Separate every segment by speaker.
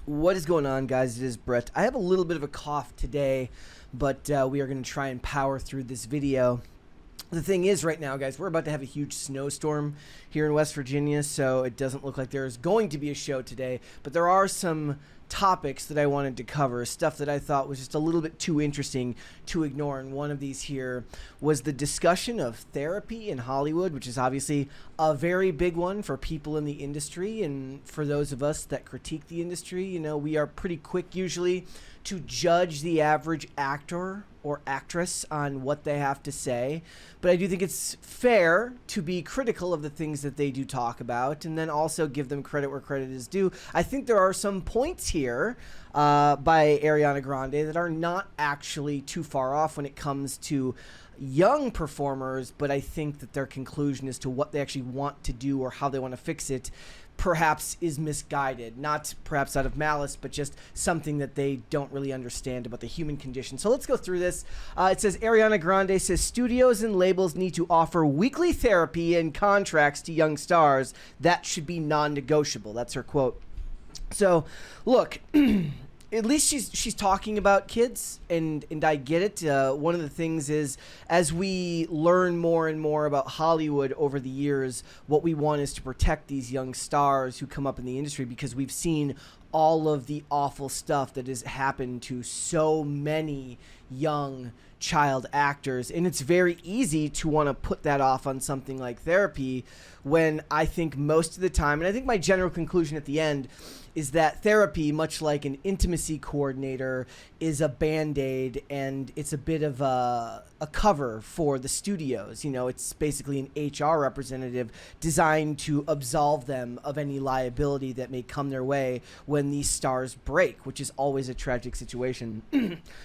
Speaker 1: What is going on, guys? It is Brett. I have a little bit of a cough today, but we are going to try and power through this video. The thing is, right now, guys, we're about to have a huge snowstorm here in West Virginia, so it doesn't look like there's going to be a show today, but there are some topics that I wanted to cover, stuff that I thought was just a little bit too interesting to ignore, and one of these here was the discussion of therapy in Hollywood, which is obviously a very big one for people in the industry, and for those of us that critique the industry, you know, we are pretty quick usually to judge the average actor or actress on what they have to say, but I do think it's fair to be critical of the things that they do talk about and then also give them credit where credit is due. I think there are some points here by Ariana Grande that are not actually too far off when it comes to young performers, but I think that their conclusion as to what they actually want to do or how they want to fix it perhaps is misguided, not perhaps out of malice, but just something that they don't really understand about the human condition. So let's go through this. It says Ariana Grande says studios and labels need to offer weekly therapy and contracts to young stars. That should be non-negotiable. That's her quote. So look, at least she's talking about kids, and I get it. One of the things is, as we learn more and more about Hollywood over the years, what we want is to protect these young stars who come up in the industry, because we've seen all of the awful stuff that has happened to so many young child actors, and it's very easy to want to put that off on something like therapy, when I think most of the time, and I think my general conclusion at the end is that therapy, much like an intimacy coordinator, is a band-aid, and it's a bit of a cover for the studios. You know, it's basically an HR representative designed to absolve them of any liability that may come their way when these stars break, which is always a tragic situation.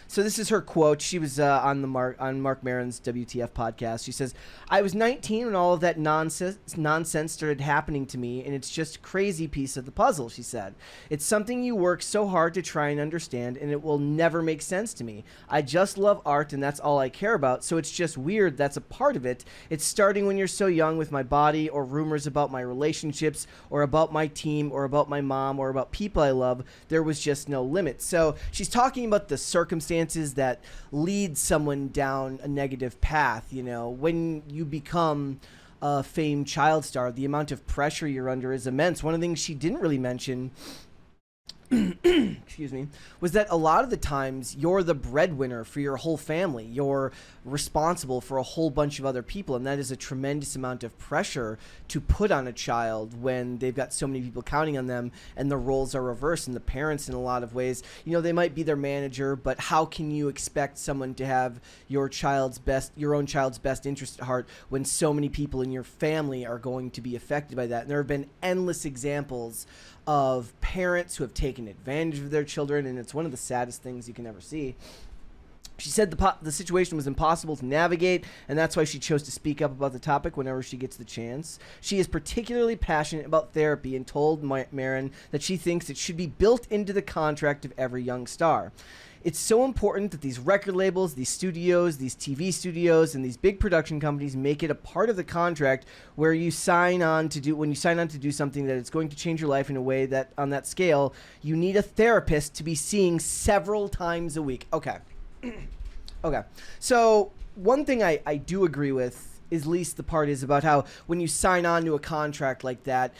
Speaker 1: So this is her quote. She was on Mark Maron's WTF podcast. She says, "I was 19 when all of that nonsense started happening to me, and it's just a crazy piece of the puzzle," she said. "It's something you work so hard to try and understand, and it will never make sense to me. I just love art, and that's all I care about, so it's just weird that's a part of it. It's starting when you're so young with my body, or rumors about my relationships, or about my team, or about my mom, or about people I love. There was just no limit." So she's talking about the circumstances that lead someone down a negative path. You know, when you become a famed child star, the amount of pressure you're under is immense. One of the things she didn't really mention excuse me, was that a lot of the times you're the breadwinner for your whole family. You're responsible for a whole bunch of other people, and that is a tremendous amount of pressure to put on a child when they've got so many people counting on them, and the roles are reversed, and the parents, in a lot of ways, you know, they might be their manager, but how can you expect someone to have your own child's best interest at heart when so many people in your family are going to be affected by that? And there have been endless examples of parents who have taken advantage of their children, and it's one of the saddest things you can ever see. She said the situation was impossible to navigate, and that's why she chose to speak up about the topic whenever she gets the chance. She is particularly passionate about therapy and told Maron that she thinks it should be built into the contract of every young star. "It's so important that these record labels, these studios, these TV studios, and these big production companies make it a part of the contract where you sign on to do, when you sign on to do something that is going to change your life in a way that, on that scale, you need a therapist to be seeing several times a week." Okay. Okay. So one thing I do agree with, is at least the part is about how when you sign on to a contract like that,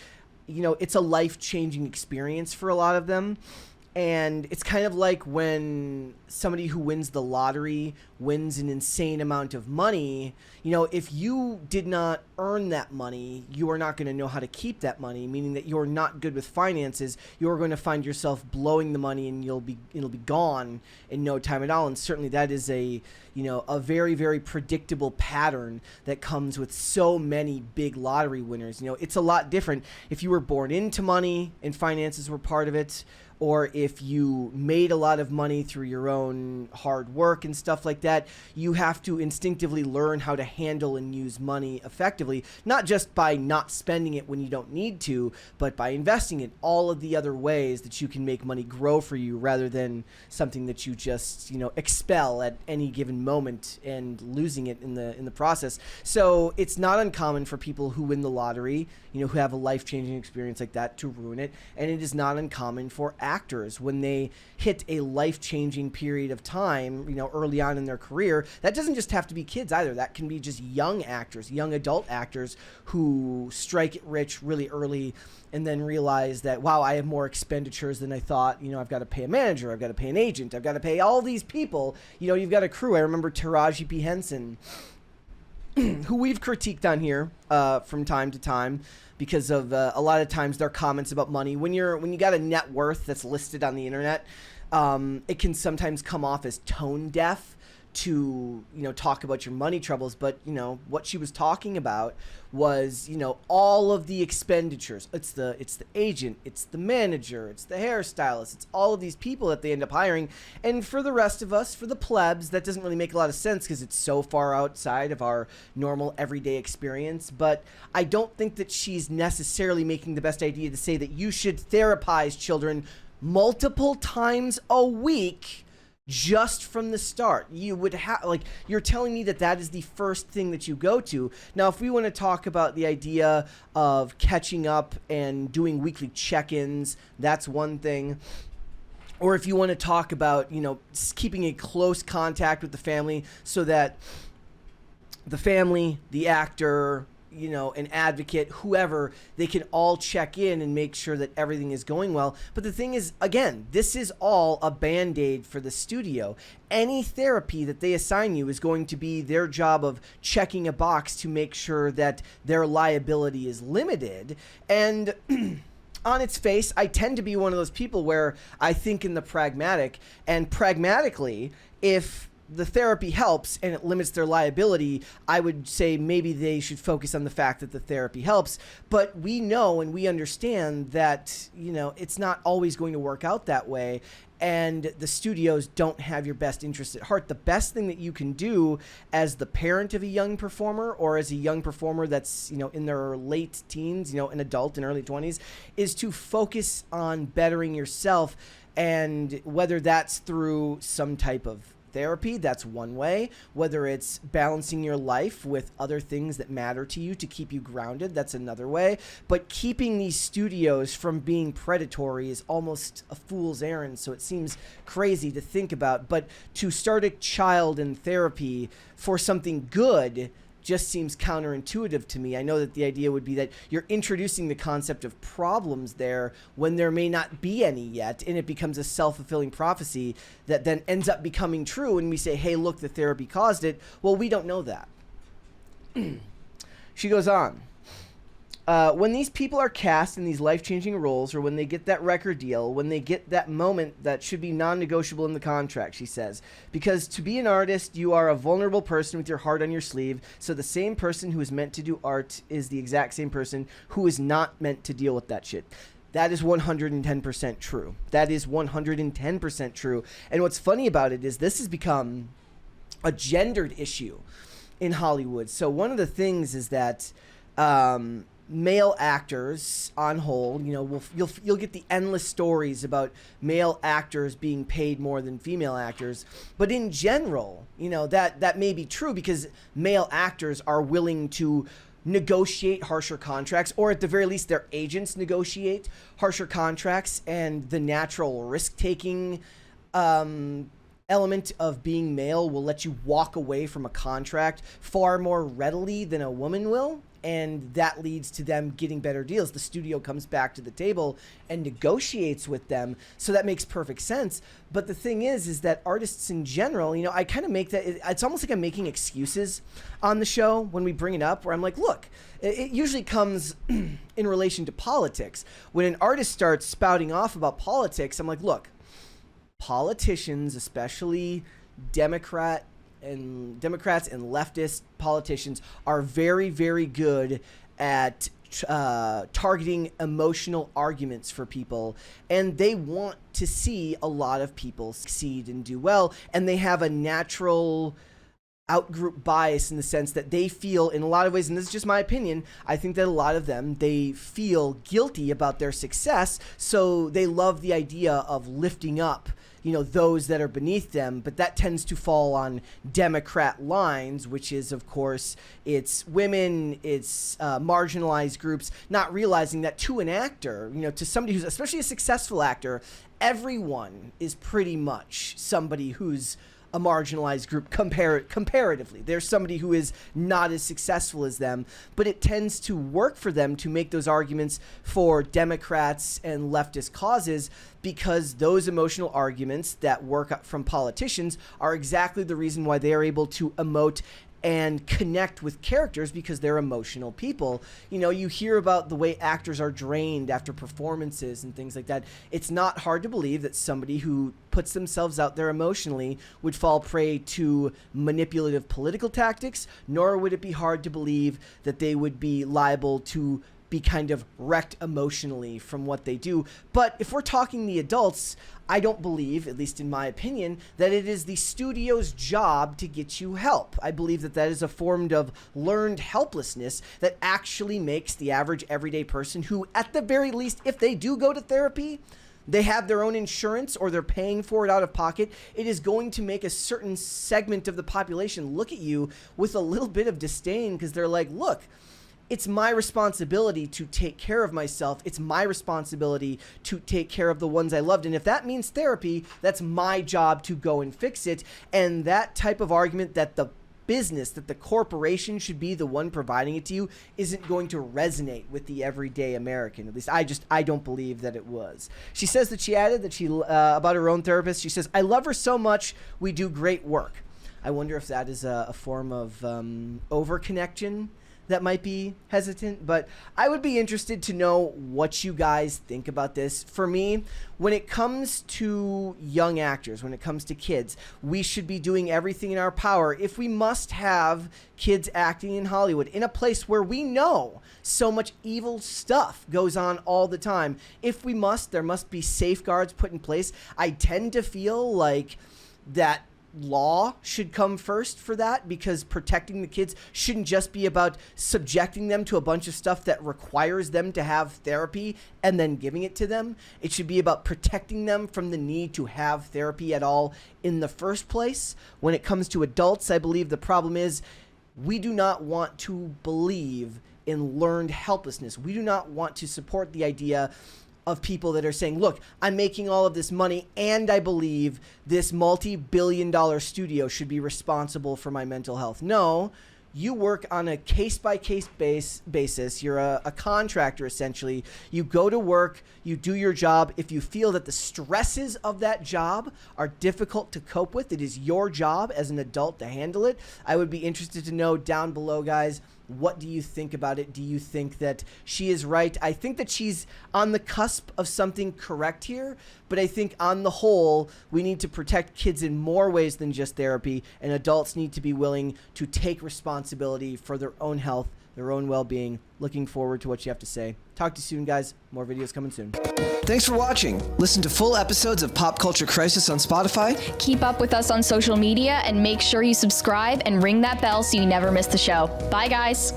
Speaker 1: you know, it's a life-changing experience for a lot of them. And it's kind of like when somebody who wins the lottery wins an insane amount of money. You know, if you did not earn that money, you are not going to know how to keep that money, meaning that you're not good with finances. You're going to find yourself blowing the money, and it'll be gone in no time at all. And certainly that is a very, very predictable pattern that comes with so many big lottery winners. You know, it's a lot different if you were born into money and finances were part of it, or if you made a lot of money through your own hard work and stuff like that. You have to instinctively learn how to handle and use money effectively, not just by not spending it when you don't need to, but by investing it, all of the other ways that you can make money grow for you, rather than something that you just, you know, expel at any given moment and losing it in the process. So it's not uncommon for people who win the lottery, you know, who have a life-changing experience like that, to ruin it, and it is not uncommon for actors when they hit a life-changing period of time, early on in their career. That doesn't just have to be kids either. That can be just young actors, young adult actors who strike it rich really early and then realize that, wow, I have more expenditures than I thought. I've got to pay a manager, I've got to pay an agent, I've got to pay all these people. You've got a crew. I remember Taraji P. Henson, who we've critiqued on here from time to time because of a lot of times their comments about money. When you got a net worth that's listed on the internet, it can sometimes come off as tone deaf to talk about your money troubles. But what she was talking about was all of the expenditures. It's the agent, it's the manager, it's the hairstylist, it's all of these people that they end up hiring. And for the rest of us, for the plebs, that doesn't really make a lot of sense because it's so far outside of our normal everyday experience. But I don't think that she's necessarily making the best idea to say that you should therapize children multiple times a week just from the start. You would have, you're telling me that is the first thing that you go to. Now, if we want to talk about the idea of catching up and doing weekly check-ins, that's one thing. Or if you want to talk about, keeping a close contact with the family so that the family, the actor, an advocate, whoever, they can all check in and make sure that everything is going well. But the thing is, again, this is all a Band-Aid for the studio. Any therapy that they assign you is going to be their job of checking a box to make sure that their liability is limited. And on its face, I tend to be one of those people where I think in the pragmatic, and pragmatically, if the therapy helps and it limits their liability, I would say maybe they should focus on the fact that the therapy helps. But we know and we understand that, it's not always going to work out that way. And the studios don't have your best interest at heart. The best thing that you can do as the parent of a young performer or as a young performer that's, in their late teens, an adult in early 20s, is to focus on bettering yourself. And whether that's through some type of therapy, that's one way. Whether it's balancing your life with other things that matter to you to keep you grounded, that's another way. But keeping these studios from being predatory is almost a fool's errand, so it seems crazy to think about. But to start a child in therapy for something good just seems counterintuitive to me. I know that the idea would be that you're introducing the concept of problems there when there may not be any yet, and it becomes a self-fulfilling prophecy that then ends up becoming true, and we say, hey, look, the therapy caused it. Well, we don't know that. She goes on. When these people are cast in these life-changing roles, or when they get that record deal, when they get that moment that should be non-negotiable in the contract, she says, because to be an artist, you are a vulnerable person with your heart on your sleeve, so the same person who is meant to do art is the exact same person who is not meant to deal with that shit. That is 110% true. That is 110% true. And what's funny about it is this has become a gendered issue in Hollywood. So one of the things is that male actors on whole, you'll get the endless stories about male actors being paid more than female actors. But in general, that may be true because male actors are willing to negotiate harsher contracts, or at the very least their agents negotiate harsher contracts, and the natural risk-taking element of being male will let you walk away from a contract far more readily than a woman will. And that leads to them getting better deals. The studio comes back to the table and negotiates with them. So that makes perfect sense. But the thing is that artists in general, I kind of make that, it's almost like I'm making excuses on the show when we bring it up, where I'm like, look, it usually comes in relation to politics. When an artist starts spouting off about politics, I'm like, look, politicians, especially Democrats and leftist politicians, are very, very good at targeting emotional arguments for people, and they want to see a lot of people succeed and do well, and they have a natural out-group bias in the sense that they feel, in a lot of ways, and this is just my opinion, I think that a lot of them, they feel guilty about their success, so they love the idea of lifting up those that are beneath them, but that tends to fall on Democrat lines, which is, of course, it's women, it's marginalized groups, not realizing that to an actor, to somebody who's especially a successful actor, everyone is pretty much somebody who's a marginalized group comparatively. There's somebody who is not as successful as them, but it tends to work for them to make those arguments for Democrats and leftist causes, because those emotional arguments that work from politicians are exactly the reason why they are able to emote and connect with characters, because they're emotional people. You hear about the way actors are drained after performances and things like that. It's not hard to believe that somebody who puts themselves out there emotionally would fall prey to manipulative political tactics, nor would it be hard to believe that they would be liable to be kind of wrecked emotionally from what they do. But if we're talking the adults, I don't believe, at least in my opinion, that it is the studio's job to get you help. I believe that that is a form of learned helplessness that actually makes the average everyday person who, at the very least, if they do go to therapy, they have their own insurance or they're paying for it out of pocket, it is going to make a certain segment of the population look at you with a little bit of disdain, because they're like, look, it's my responsibility to take care of myself. It's my responsibility to take care of the ones I loved. And if that means therapy, that's my job to go and fix it. And that type of argument that the business, that the corporation should be the one providing it to you, isn't going to resonate with the everyday American. At least I don't believe that it was. She says that she added that she about her own therapist. She says, "I love her so much. We do great work." I wonder if that is a form of over-connection that might be hesitant, but I would be interested to know what you guys think about this. For me, when it comes to young actors, when it comes to kids, we should be doing everything in our power, if we must have kids acting in Hollywood, in a place where we know so much evil stuff goes on all the time. If we must, there must be safeguards put in place. I tend to feel like that law should come first for that, because protecting the kids shouldn't just be about subjecting them to a bunch of stuff that requires them to have therapy and then giving it to them. It should be about protecting them from the need to have therapy at all in the first place. When it comes to adults, I believe the problem is we do not want to believe in learned helplessness. We do not want to support the idea of people that are saying, look, I'm making all of this money and I believe this multi-billion-dollar studio should be responsible for my mental health. No, you work on a case-by-case basis. You're a contractor, essentially. You go to work, you do your job. If you feel that the stresses of that job are difficult to cope with, it is your job as an adult to handle it. I would be interested to know down below, guys, what do you think about it? Do you think that she is right? I think that she's on the cusp of something correct here, but I think on the whole, we need to protect kids in more ways than just therapy, and adults need to be willing to take responsibility for their own health, their own well-being. Looking forward to what you have to say. Talk to you soon, guys. More videos coming soon. Thanks for watching. Listen to full episodes of Pop Culture Crisis on Spotify.
Speaker 2: Keep up with us on social media and make sure you subscribe and ring that bell so you never miss the show. Bye, guys.